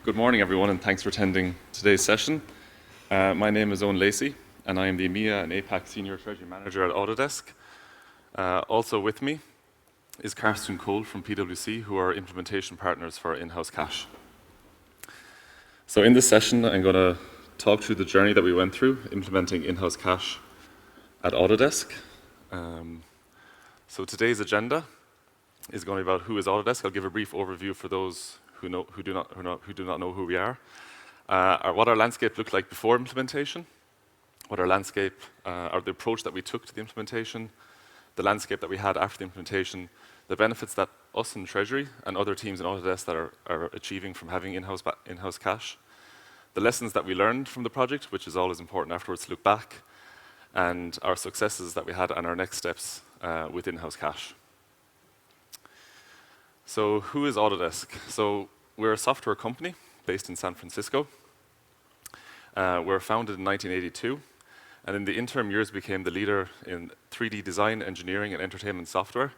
Good morning, everyone, and thanks for attending today's session. My name is Owen Lacey, and I am the EMEA and APAC Senior Treasury Manager at Autodesk. Also with me is Karsten Cole from PwC, who are implementation partners for in-house cash. So in this session, I'm going to talk through the journey that we went through implementing in-house cash at Autodesk. So today's agenda is going to be about who is Autodesk. I'll give a brief overview for those who do not know who we are. What our landscape looked like before implementation, what our landscape, or the approach that we took to the implementation, the landscape that we had after the implementation, the benefits that us in Treasury and other teams in Autodesk that are achieving from having in-house cash, the lessons that we learned from the project, which is always important afterwards to look back, and our successes that we had and our next steps with in-house cash. So who is Autodesk? So we're a software company based in San Francisco. We're founded in 1982, and in the interim years became the leader in 3D design, engineering, and entertainment software.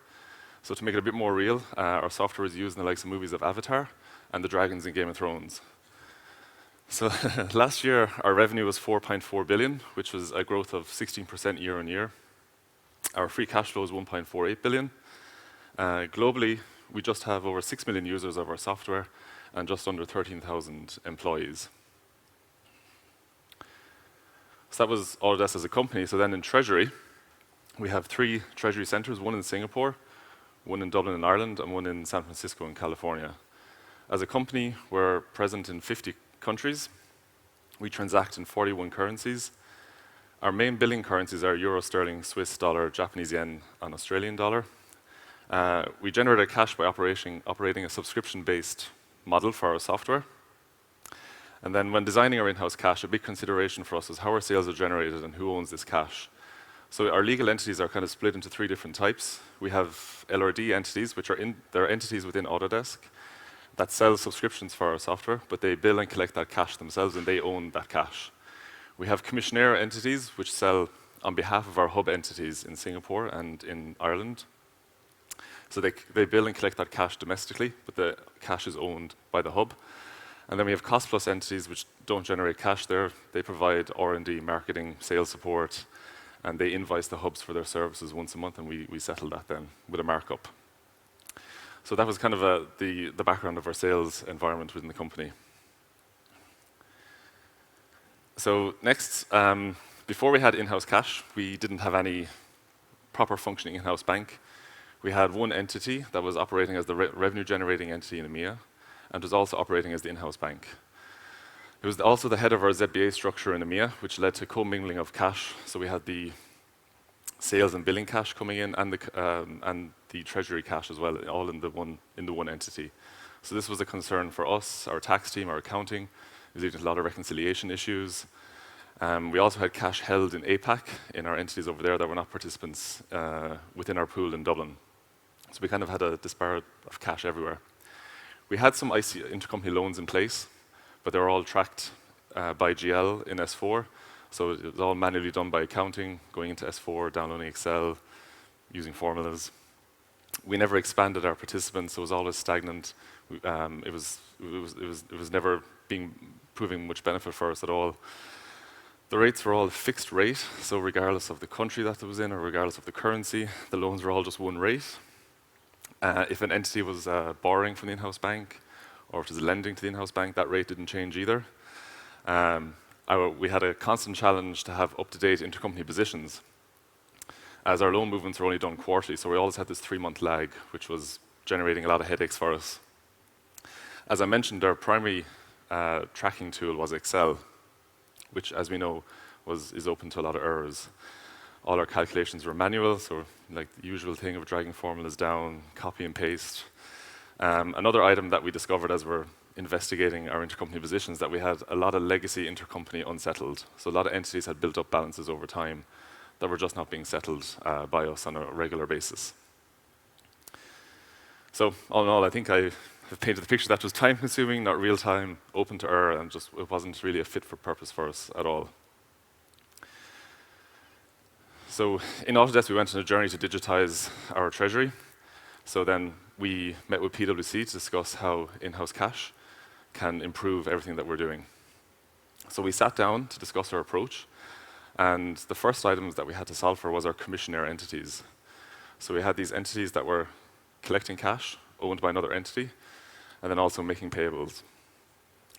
So to make it a bit more real, our software is used in the likes of movies of Avatar and the dragons in Game of Thrones. So last year, our revenue was 4.4 billion, which was a growth of 16% year on year. Our free cash flow is 1.48 billion. Globally, we just have over 6 million users of our software and just under 13,000 employees. So that was Autodesk as a company. So then in Treasury, we have 3 Treasury centers, one in Singapore, one in Dublin in Ireland, and one in San Francisco in California. As a company, we're present in 50 countries. We transact in 41 currencies. Our main billing currencies are Euro, Sterling, Swiss dollar, Japanese yen, and Australian dollar. We generated cash by operating a subscription-based model for our software. And then when designing our in-house cash, a big consideration for us is how our sales are generated and who owns this cash. So our legal entities are kind of split into 3 different types. We have LRD entities, which are they're entities within Autodesk that sell subscriptions for our software, but they bill and collect that cash themselves, and they own that cash. We have commissionaire entities, which sell on behalf of our hub entities in Singapore and in Ireland. So they bill and collect that cash domestically, but the cash is owned by the hub. And then we have cost-plus entities, which don't generate cash there. They provide R&D, marketing, sales support, and they invoice the hubs for their services once a month, and we settle that then with a markup. So that was kind of the background of our sales environment within the company. So next, before we had in-house cash, we didn't have any proper functioning in-house bank. We had one entity that was operating as the revenue-generating entity in EMEA, and was also operating as the in-house bank. It was also the head of our ZBA structure in EMEA, which led to commingling of cash. So we had the sales and billing cash coming in, and the treasury cash as well, all in the one entity. So this was a concern for us, our tax team, our accounting. It was leading to a lot of reconciliation issues. We also had cash held in APAC in our entities over there that were not participants within our pool in Dublin. So we kind of had a disparate of cash everywhere. We had some intercompany loans in place, but they were all tracked by GL in S4. So it was all manually done by accounting, going into S4, downloading Excel, using formulas. We never expanded our participants, so it was always stagnant. It was never proving much benefit for us at all. The rates were all fixed rate, so regardless of the country that it was in or regardless of the currency, the loans were all just one rate. If an entity was borrowing from the in-house bank or if it was lending to the in-house bank, that rate didn't change either. We had a constant challenge to have up-to-date intercompany positions, as our loan movements were only done quarterly, so we always had this 3-month lag, which was generating a lot of headaches for us. As I mentioned, our primary tracking tool was Excel, which, as we know, is open to a lot of errors. All our calculations were manual, so like the usual thing of dragging formulas down, copy and paste. Another item that we discovered as we're investigating our intercompany positions, that we had a lot of legacy intercompany unsettled. So a lot of entities had built up balances over time that were just not being settled by us on a regular basis. So all in all, I think I have painted the picture that was time-consuming, not real-time, open to error, and just it wasn't really a fit for purpose for us at all. So in Autodesk, we went on a journey to digitize our treasury. So then we met with PwC to discuss how in-house cash can improve everything that we're doing. So we sat down to discuss our approach, and the first items that we had to solve for was our commissioner entities. So we had these entities that were collecting cash, owned by another entity, and then also making payables.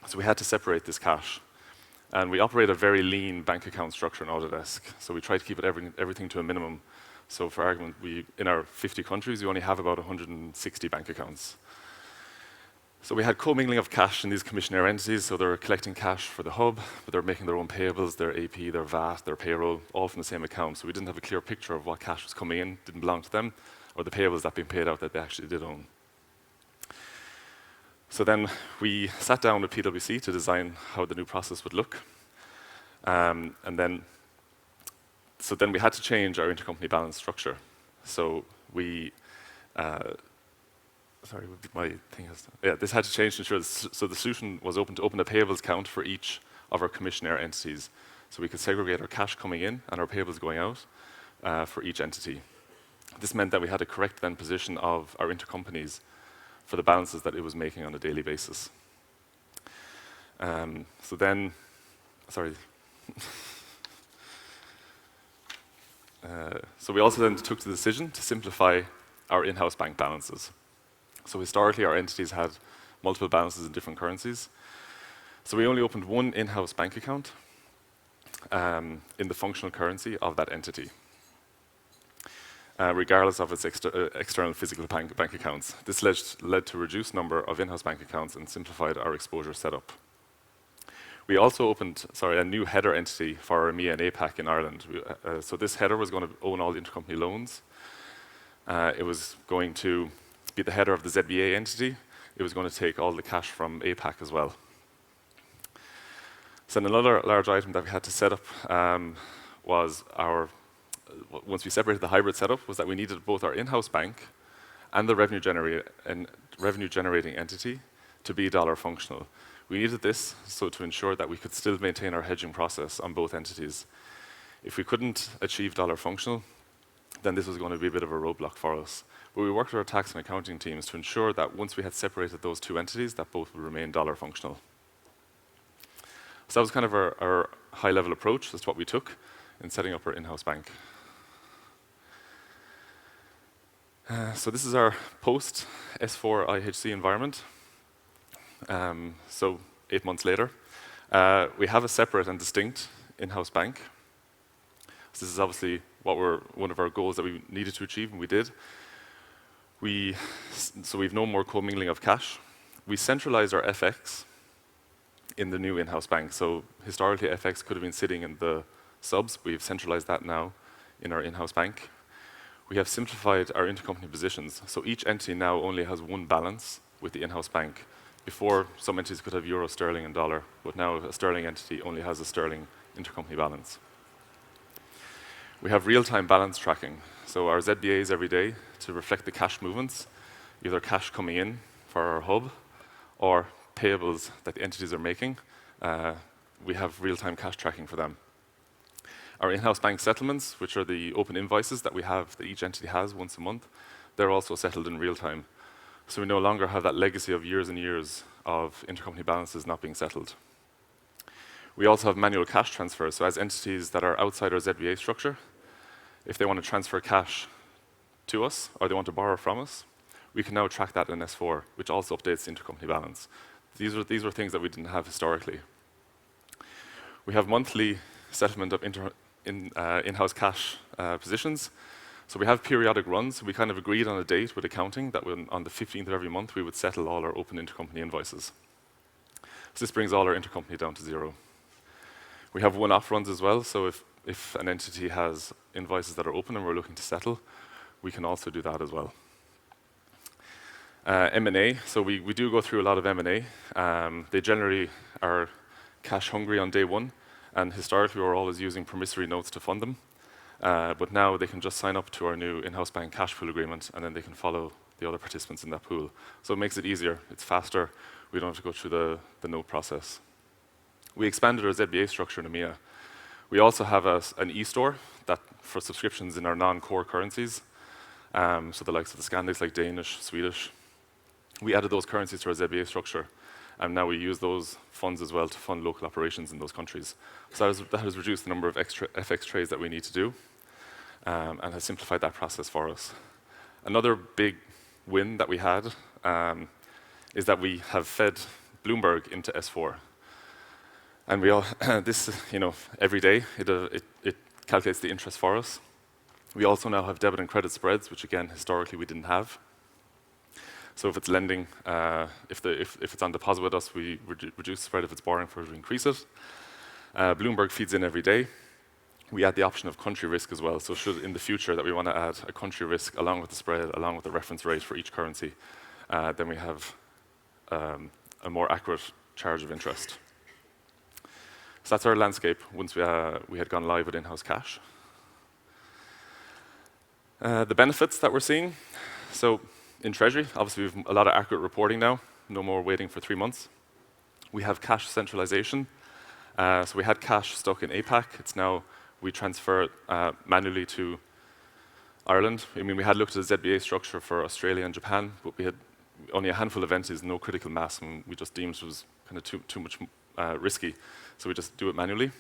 So we had to separate this cash. And we operate a very lean bank account structure in Autodesk. So we try to keep everything to a minimum. So for argument, in our 50 countries, we only have about 160 bank accounts. So we had commingling of cash in these commissioner entities. So they're collecting cash for the hub, but they're making their own payables, their AP, their VAT, their payroll, all from the same account. So we didn't have a clear picture of what cash was coming in, didn't belong to them, or the payables that being paid out that they actually did own. So then we sat down with PwC to design how the new process would look. And then we had to change our intercompany balance structure. So we, this had to change to ensure so the solution was open to open a payables count for each of our commissioner entities. So we could segregate our cash coming in and our payables going out for each entity. This meant that we had a correct then position of our intercompanies for the balances that it was making on a daily basis. So we also then took the decision to simplify our in-house bank balances. So historically, our entities had multiple balances in different currencies. So we only opened one in-house bank account in the functional currency of that entity, regardless of its external physical bank accounts. This led to a reduced number of in-house bank accounts and simplified our exposure setup. We also opened a new header entity for our EMEA and APAC in Ireland. So this header was going to own all the intercompany loans. It was going to be the header of the ZBA entity. It was going to take all the cash from APAC as well. So another large item that we had to set up was once we separated the hybrid setup, was that we needed both our in-house bank and the revenue-generating entity to be dollar functional. We needed this to ensure that we could still maintain our hedging process on both entities. If we couldn't achieve dollar functional, then this was going to be a bit of a roadblock for us. But we worked with our tax and accounting teams to ensure that once we had separated those two entities, that both would remain dollar functional. So that was kind of our high-level approach. That's what we took in setting up our in-house bank. So this is our post-S4 IHC environment. So 8 months later, we have a separate and distinct in-house bank. So this is obviously one of our goals that we needed to achieve, and we did. So we've no more commingling of cash. We centralized our FX in the new in-house bank. So historically, FX could have been sitting in the subs. We've centralized that now in our in-house bank. We have simplified our intercompany positions. So each entity now only has one balance with the in-house bank. Before, some entities could have euro, sterling, and dollar, but now a sterling entity only has a sterling intercompany balance. We have real-time balance tracking. So our ZBAs every day to reflect the cash movements, either cash coming in for our hub or payables that the entities are making. We have real-time cash tracking for them. Our in-house bank settlements, which are the open invoices that we have, that each entity has once a month, they're also settled in real time. So we no longer have that legacy of years and years of intercompany balances not being settled. We also have manual cash transfers. So as entities that are outside our ZBA structure, if they want to transfer cash to us or they want to borrow from us, we can now track that in S4, which also updates the intercompany balance. These were things that we didn't have historically. We have monthly settlement of in-house cash positions. So we have periodic runs. We kind of agreed on a date with accounting that on the 15th of every month we would settle all our open intercompany invoices. So this brings all our intercompany down to 0. We have one-off runs as well. So if an entity has invoices that are open and we're looking to settle, we can also do that as well. M&A. So we do go through a lot of M&A. They generally are cash hungry on day one, and historically we were always using promissory notes to fund them. But now they can just sign up to our new in-house bank cash pool agreement, and then they can follow the other participants in that pool. So it makes it easier. It's faster. We don't have to go through the note process. We expanded our ZBA structure in EMEA. We also have an e-store that for subscriptions in our non-core currencies. So the likes of the Scandics, like Danish, Swedish. We added those currencies to our ZBA structure. and now we use those funds as well to fund local operations in those countries. So that has reduced the number of extra FX trades that we need to do, and has simplified that process for us. Another big win that we had is that we have fed Bloomberg into S4. And we all, this, every day, it calculates the interest for us. We also now have debit and credit spreads, which again, historically, we didn't have. So if it's lending, if it's on deposit with us, we reduce the spread. If it's borrowing for us, we increase it. Bloomberg feeds in every day. We add the option of country risk as well. So should in the future that we want to add a country risk along with the spread, along with the reference rate for each currency, then we have a more accurate charge of interest. So that's our landscape once we had gone live with in-house cash. The benefits that we're seeing. So in Treasury, obviously we have a lot of accurate reporting now. No more waiting for 3 months. We have cash centralization. So we had cash stuck in APAC. It's now we transfer it manually to Ireland. I mean, we had looked at the ZBA structure for Australia and Japan, but we had only a handful of entities, no critical mass, and we just deemed it was kind of too much risky. So we just do it manually.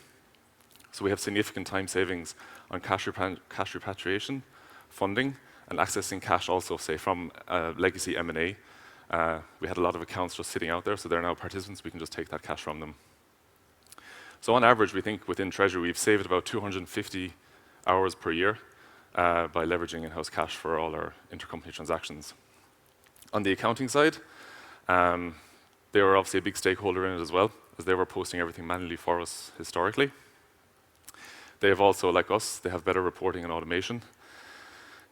So we have significant time savings on cash repatriation, funding, and accessing cash also, say, from legacy M&A. We had a lot of accounts just sitting out there, so they're now participants. We can just take that cash from them. So on average, we think within Treasury, we've saved about 250 hours per year by leveraging in-house cash for all our intercompany transactions. On the accounting side, they were obviously a big stakeholder in it as well, as they were posting everything manually for us historically. They have also, like us, they have better reporting and automation.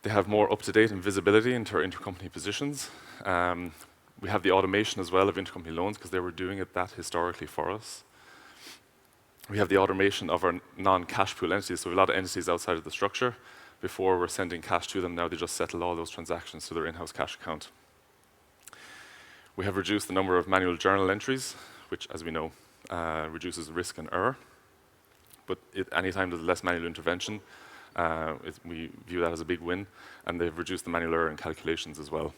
They have more up-to-date and visibility into our intercompany positions. We have the automation as well of intercompany loans because they were doing that historically for us. We have the automation of our non-cash pool entities, so we have a lot of entities outside of the structure. Before we're sending cash to them, now they just settle all those transactions to their in-house cash account. We have reduced the number of manual journal entries, which, as we know, reduces risk and error. But anytime there's less manual intervention, we view that as a big win, and they've reduced the manual error in calculations as well.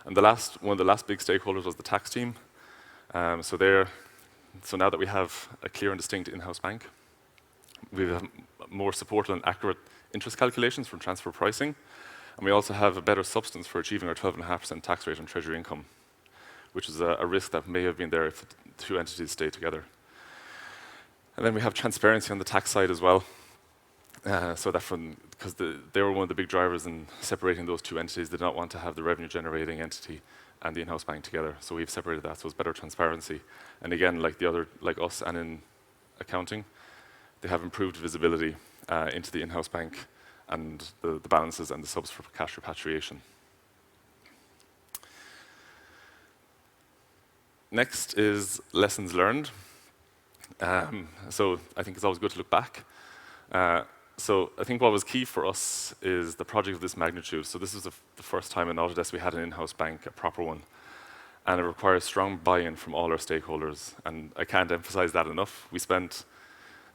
And one of the last big stakeholders was the tax team. So now that we have a clear and distinct in-house bank, we have more supported and accurate interest calculations from transfer pricing, and we also have a better substance for achieving our 12.5% tax rate on treasury income, which is a risk that may have been there if the two entities stay together. And then we have transparency on the tax side as well, so that because they were one of the big drivers in separating those two entities. They did not want to have the revenue-generating entity and the in-house bank together, so we've separated that, so it's better transparency. And again, like us and in accounting, they have improved visibility into the in-house bank and the balances and the subs for cash repatriation. Next is lessons learned. So I think it's always good to look back. So I think what was key for us is the project of this magnitude. So this is the first time in Autodesk we had an in-house bank, a proper one. And it requires strong buy-in from all our stakeholders. And I can't emphasize that enough. We spent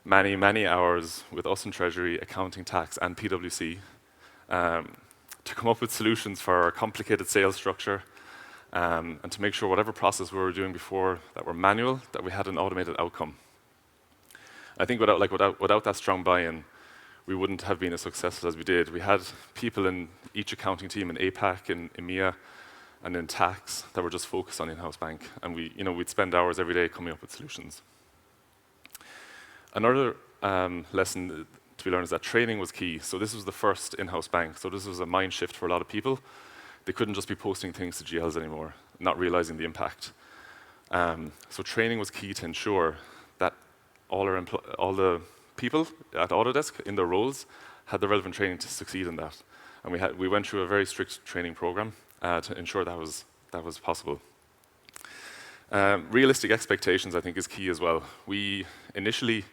many, many hours with us in Treasury, accounting, tax, and PwC to come up with solutions for our complicated sales structure and to make sure whatever process we were doing before that were manual, that we had an automated outcome. I think without that strong buy-in, we wouldn't have been as successful as we did. We had people in each accounting team in APAC, in EMEA, and in tax that were just focused on in-house bank. And we'd spend hours every day coming up with solutions. Another lesson to be learned is that training was key. So this was the first in-house bank. So this was a mind shift for a lot of people. They couldn't just be posting things to GLs anymore, not realizing the impact. So training was key to ensure that all the people at Autodesk in their roles had the relevant training to succeed in that. And we went through a very strict training program to ensure that was possible. Realistic expectations, I think, is key as well. We initially,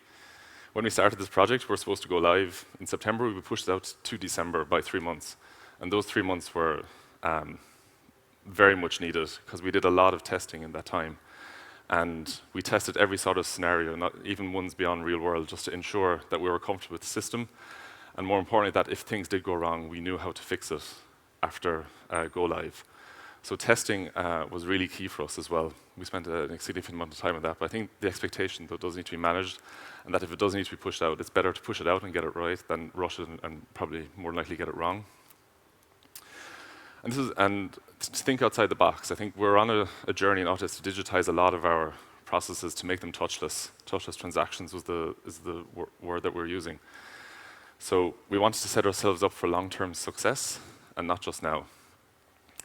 when we started this project, we were supposed to go live in September. We pushed it out to December by 3 months. And those 3 months were very much needed because we did a lot of testing in that time. And we tested every sort of scenario, not even ones beyond real world, just to ensure that we were comfortable with the system. And more importantly, that if things did go wrong, we knew how to fix it after go live. So testing was really key for us as well. We spent a significant amount of time on that, but I think the expectation that does need to be managed, and that if it does need to be pushed out, it's better to push it out and get it right than rush it and probably more likely get it wrong. And to think outside the box, I think we're on a journey in Autodesk to digitize a lot of our processes to make them touchless. Touchless transactions is the word that we're using. So we wanted to set ourselves up for long-term success and not just now.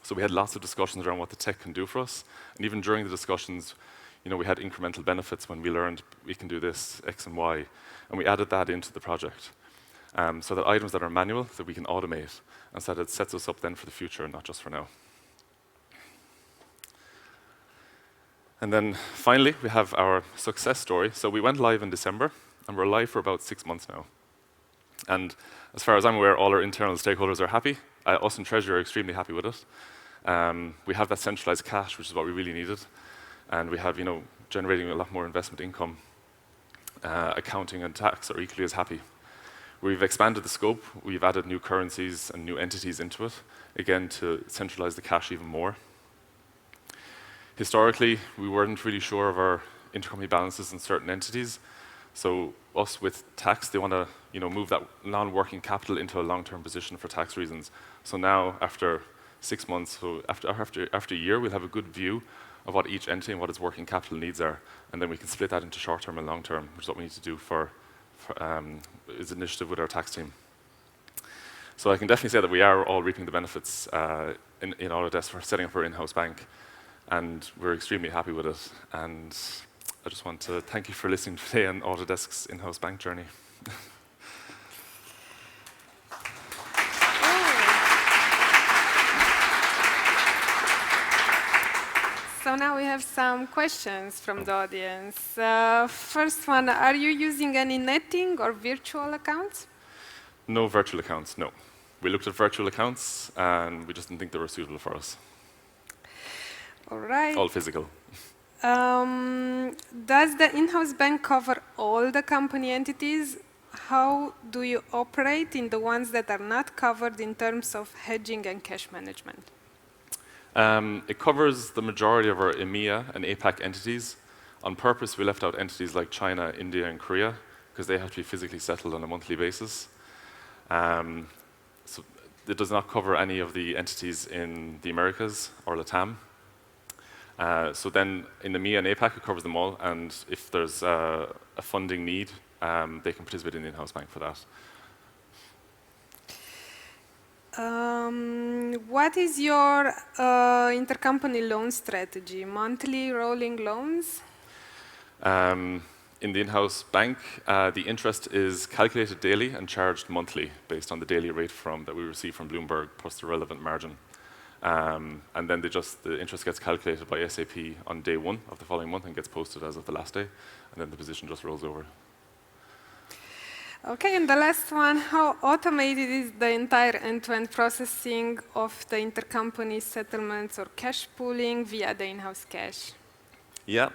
So we had lots of discussions around what the tech can do for us, and even during the discussions, we had incremental benefits when we learned we can do this, X and Y, and we added that into the project. So that items that are manual, that we can automate, and so that it sets us up then for the future and not just for now. And then finally, we have our success story. So we went live in December, and we're live for about 6 months now. And as far as I'm aware, all our internal stakeholders are happy. Us in Treasury are extremely happy with it. We have that centralized cash, which is what we really needed. And we have, generating a lot more investment income. Accounting and tax are equally as happy. We've expanded the scope. We've added new currencies and new entities into it, again, to centralize the cash even more. Historically, we weren't really sure of our intercompany balances in certain entities. So us with tax, they want to move that non-working capital into a long-term position for tax reasons. So now, after 6 months, so after a year, we'll have a good view of what each entity and what its working capital needs are. And then we can split that into short-term and long-term, which is what we need to do for is an initiative with our tax team. So I can definitely say that we are all reaping the benefits in Autodesk for setting up our in-house bank, and we're extremely happy with it. And I just want to thank you for listening today on Autodesk's in-house bank journey. So now we have some questions from the audience. First one, are you using any netting or virtual accounts? No virtual accounts, no. We looked at virtual accounts, and we just didn't think they were suitable for us. All right. All physical. Does the in-house bank cover all the company entities? How do you operate in the ones that are not covered in terms of hedging and cash management? It covers the majority of our EMEA and APAC entities. On purpose, we left out entities like China, India, and Korea, because they have to be physically settled on a monthly basis. So it does not cover any of the entities in the Americas or LATAM. So then in EMEA and APAC, it covers them all, and if there's a funding need, they can participate in the in-house bank for that. What is your intercompany loan strategy? Monthly rolling loans? In the in-house bank, the interest is calculated daily and charged monthly based on the daily rate that we receive from Bloomberg plus the relevant margin. And then the interest gets calculated by SAP on day 1 of the following month and gets posted as of the last day, and then the position just rolls over. Okay, and the last one, how automated is the entire end-to-end processing of the intercompany settlements or cash pooling via the in-house cash? Yeah,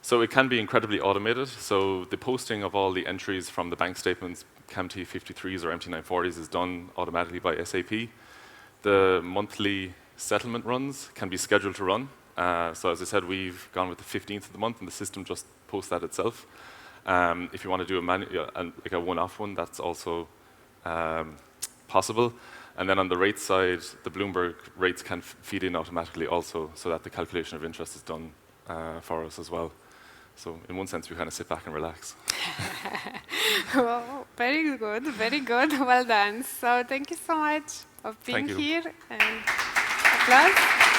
so it can be incredibly automated. So the posting of all the entries from the bank statements, CAMT 53s or MT940s, is done automatically by SAP. The monthly settlement runs can be scheduled to run. So as I said, we've gone with the 15th of the month, and the system just posts that itself. If you want to do like a one-off one, that's also possible. And then on the rate side, the Bloomberg rates can feed in automatically also, so that the calculation of interest is done for us as well. So in one sense, we kind of sit back and relax. Well, very good, very good. Well done. So thank you so much for being here, and applause.